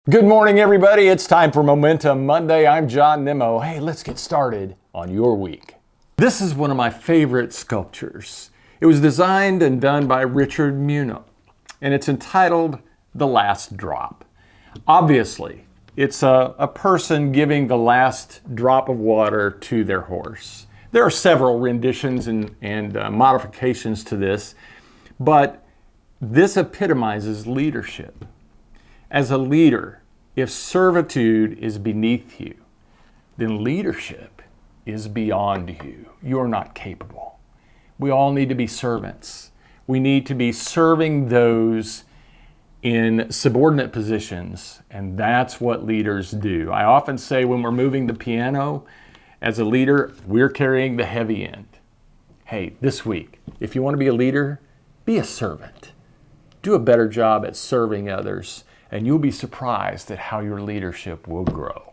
Good morning, everybody. It's time for Momentum Monday. I'm John Nimmo. Hey, let's get started on your week. This is one of my favorite sculptures. It was designed and done by Richard Muno, and it's entitled The Last Drop. Obviously, it's a person giving the last drop of water to their horse. There are several renditions and modifications to this, but this epitomizes leadership. As a leader, if servitude is beneath you, then leadership is beyond you. You're not capable. We all need to be servants. We need to be serving those in subordinate positions, and that's what leaders do. I often say when we're moving the piano, as a leader, we're carrying the heavy end. Hey, this week, if you want to be a leader, be a servant. Do a better job at serving others, and you'll be surprised at how your leadership will grow.